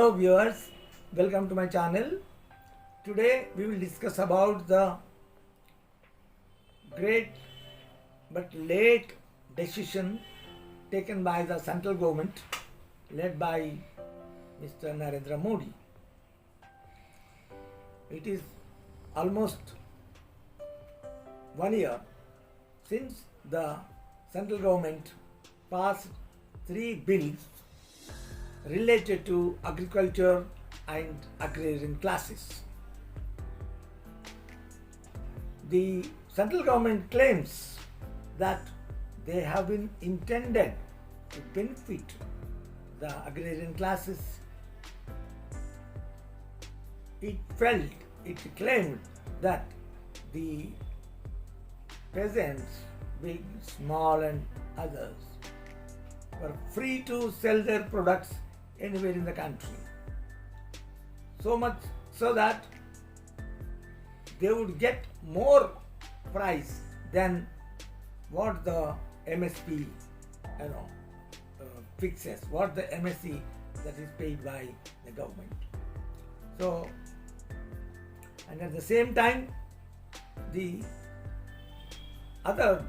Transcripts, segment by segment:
Hello viewers, welcome to my channel. Today we will discuss about the great but late decision taken by the central government led by Mr. Narendra Modi. It is almost 1 year since the central government passed 3 bills related to agriculture and agrarian classes. The central government claims that they have been intended to benefit the agrarian classes. It claimed that the peasants, big, small and others, were free to sell their products anywhere in the country. So much so that they would get more price than what the MSP fixes, what the MSC that is paid by the government. So, and at the same time, the other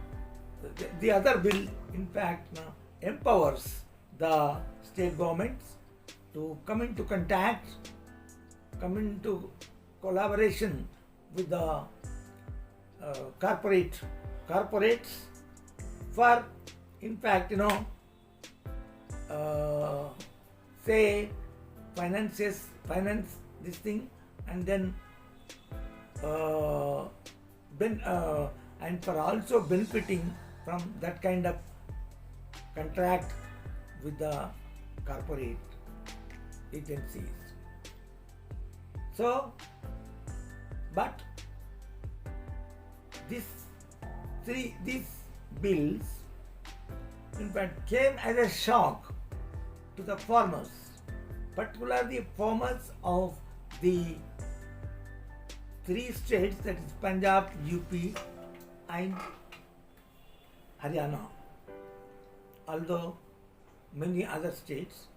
bill in fact empowers the state governments to come into contact, come into collaboration with the corporates for in fact finance this thing, and then and for also benefiting from that kind of contract with the corporate agencies. So, but these bills in fact came as a shock to the farmers, particularly farmers of the 3 states, that is Punjab, UP and Haryana. Although many other states,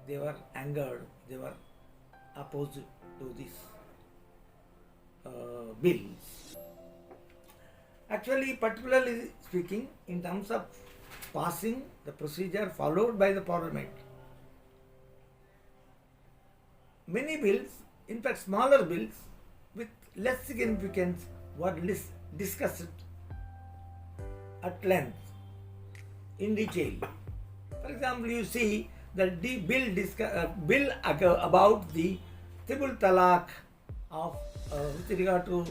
they were angered, they were opposed to these bills. Actually, particularly speaking, in terms of passing the procedure followed by the parliament, many bills, in fact smaller bills with less significance, were discussed at length, in detail. For example, you see that the bill about the tribal talaq of with regard to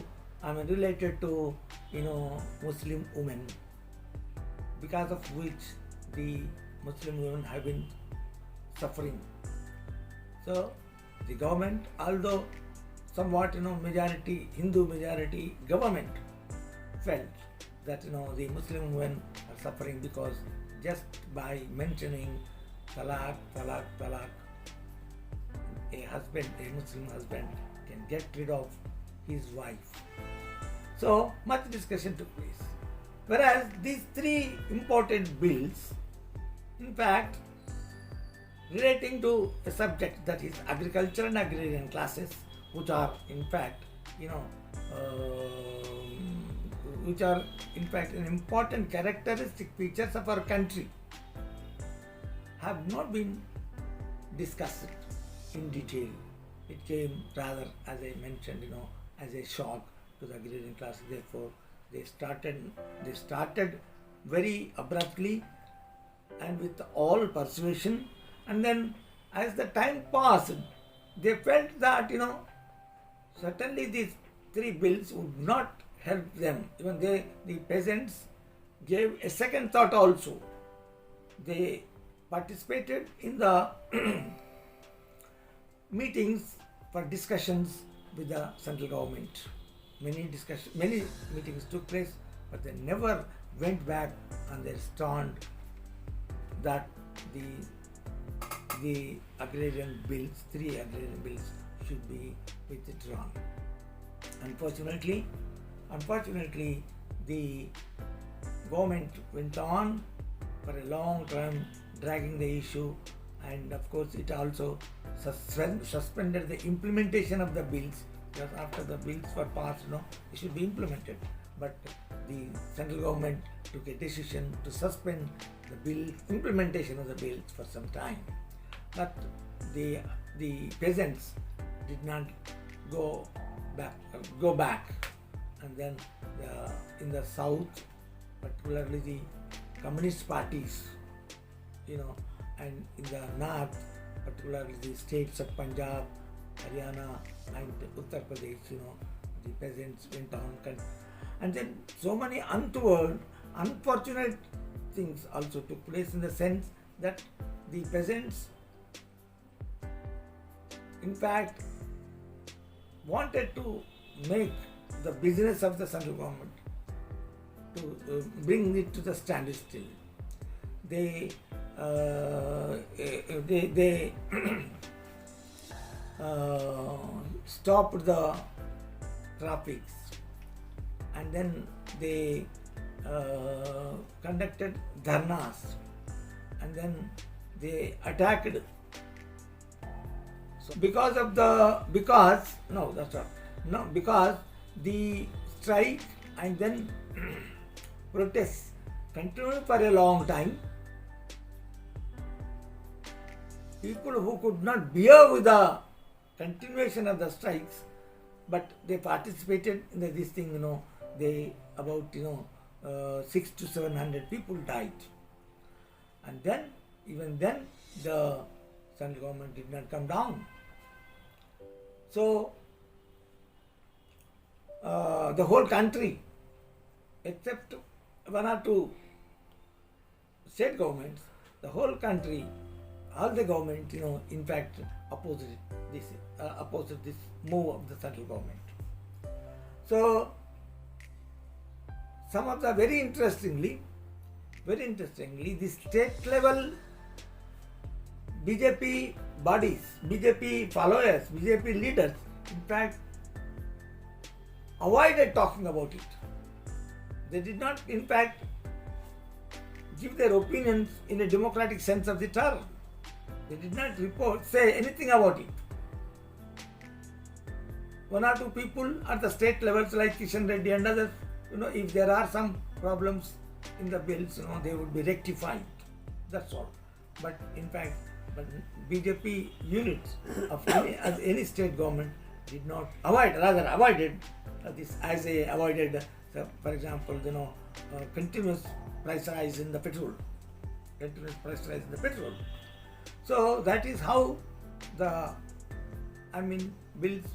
related to Muslim women, because of which the Muslim women have been suffering. So the government, although somewhat majority Hindu majority government, felt that the Muslim women are suffering because just by mentioning talaq, a Muslim husband can get rid of his wife. So much discussion took place. Whereas these 3 important bills, in fact, relating to a subject, that is agriculture and agrarian classes, which are in fact an important characteristic features of our country, have not been discussed in detail. It came rather, as I mentioned, as a shock to the agrarian classes. Therefore, they started very abruptly and with all persuasion, and then as the time passed, they felt that certainly these 3 bills would not help them. Even the peasants gave a second thought also. They participated in the meetings for discussions with the central government. Many meetings took place, but they never went back on their stand that the agrarian bills, 3 agrarian bills, should be withdrawn. Unfortunately, the government went on for a long time dragging the issue, and of course it also suspended the implementation of the bills, because after the bills were passed, it should be implemented. But the central government took a decision to suspend the implementation of the bills for some time. But the peasants did not go back, and then in the south, particularly the communist parties, and in the north, particularly the states of Punjab, Haryana and Uttar Pradesh, the peasants went on, and then so many unfortunate things also took place, in the sense that the peasants in fact wanted to make the business of the central government to bring it to the standstill. They stopped the traffics, and then they conducted dharnas, and then they attacked. So because the strike and then protests continued for a long time, people who could not bear with the continuation of the strikes, but they participated in this thing, they about 600 to 700 people died, and then even then the central government did not come down. So the whole country, except one or two state governments, the whole country, all the government, in fact, opposed this move of the central government. So some of the very interestingly, the state level BJP bodies, BJP followers, BJP leaders, in fact, avoided talking about it. They did not, in fact, give their opinions in a democratic sense of the term. They did not say anything about it. One or two people at the state levels like Kishan Reddy and others, if there are some problems in the bills, they would be rectified. That's all. But in fact, BJP units of any state government did not avoided this, as they avoided, for example, continuous price rise in the petrol. So that is how the bills,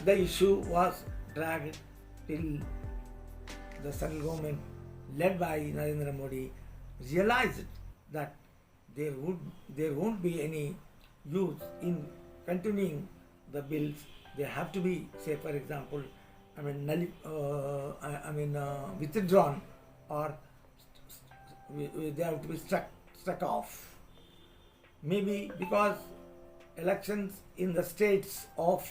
the issue was dragged till the central government, led by Narendra Modi, realized that there won't be any use in continuing the bills. They have to be, say for example, withdrawn, or they have to be struck off. Maybe because elections in the states of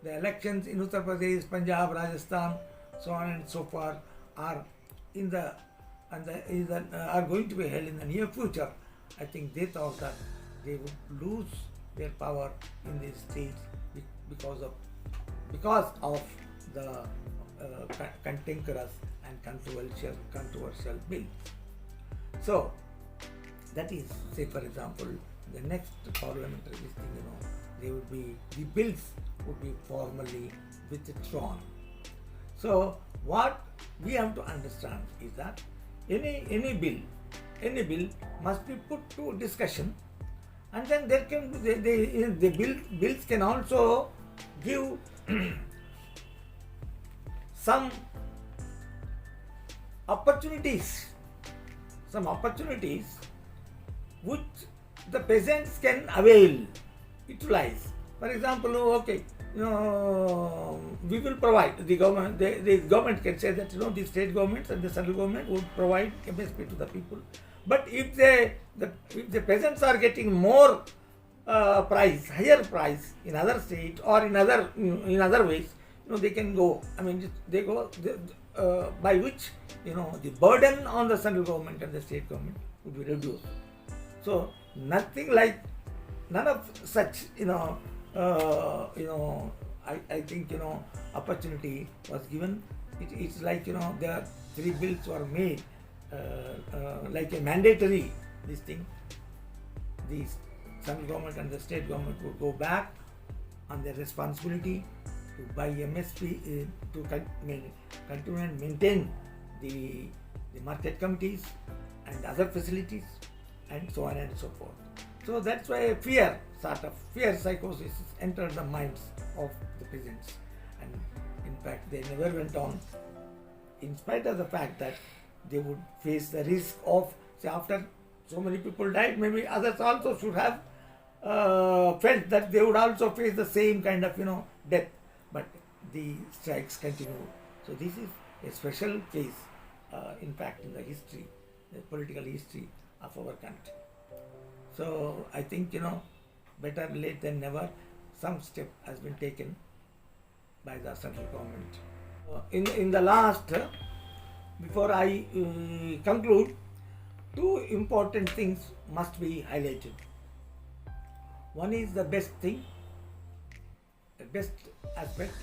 the elections in Uttar Pradesh, Punjab, Rajasthan, so on and so forth, are are going to be held in the near future. I think they thought that they would lose their power in these states because of the cantankerous and controversial bills. So that is, say for example, the next parliamentary listing, the bills would be formally withdrawn. So what we have to understand is that any bill must be put to discussion, and then there can the bills can also give some opportunities which the peasants can utilize. For example, we will provide, the government can say that the state governments and the central government would provide MSP to the people. But if the peasants are getting more higher price in other states or in other ways, they can go. By which the burden on the central government and the state government would be reduced. So nothing like, none of such, I think, opportunity was given. It's like, the 3 bills were made like a mandatory, this thing. The central government and the state government would go back on their responsibility to buy MSP, to continue and maintain the market committees and other facilities, and so on and so forth. So that's why fear psychosis entered the minds of the peasants, and in fact they never went on, in spite of the fact that they would face the risk of, say, after so many people died, maybe others also should have felt that they would also face the same kind of, death. But the strikes continue. So this is a special case, in fact, in the history, the political history of our country. So I think, better late than never, some step has been taken by the central government. In the last, before I conclude, 2 important things must be highlighted. One is the best thing, the best aspect,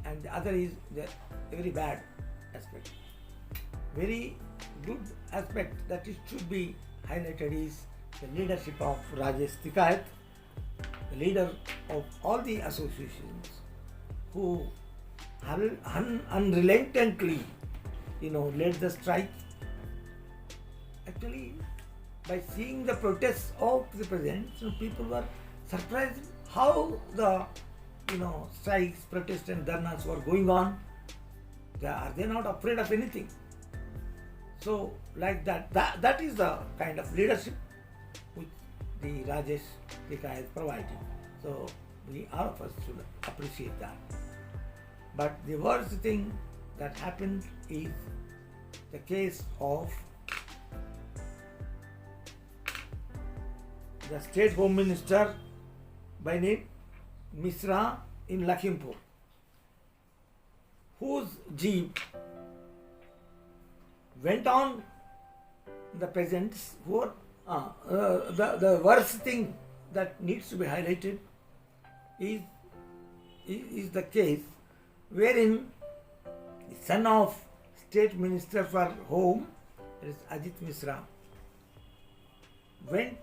and the other is the very bad aspect. Very good aspect that it should be highlighted is the leadership of Rajesh Tikayat, the leader of all the associations, who unrelentingly, led the strike. Actually, by seeing the protests of the peasants, people were surprised how the strikes, protests and dharnas were going on. Are they not afraid of anything? So like that is the kind of leadership which the Rajesh Tikayat provided. So we all of us should appreciate that. But the worst thing that happened is the case of the State Home Minister by name Misra in Lakhimpur, whose jeep went on the peasants who are the worst thing that needs to be highlighted is the case wherein the son of State Minister for Home, that is Ajit Misra, went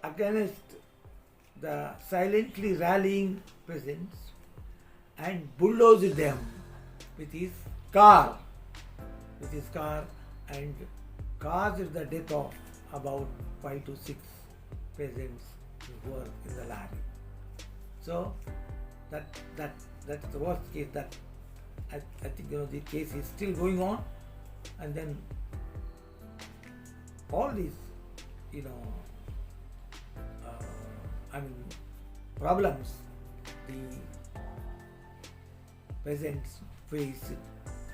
against the silently rallying peasants and bulldozed them with his car, and caused the death of about 5 to 6 peasants who were in the lorry. So that's the worst case. That I think the case is still going on, and then all these problems the peasants faced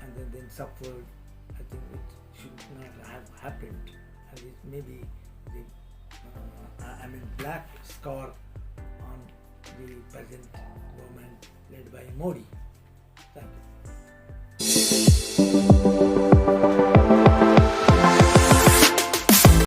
and then suffered. I think it should not have happened, and it may be the black scar on the present government led by Modi. Thank you.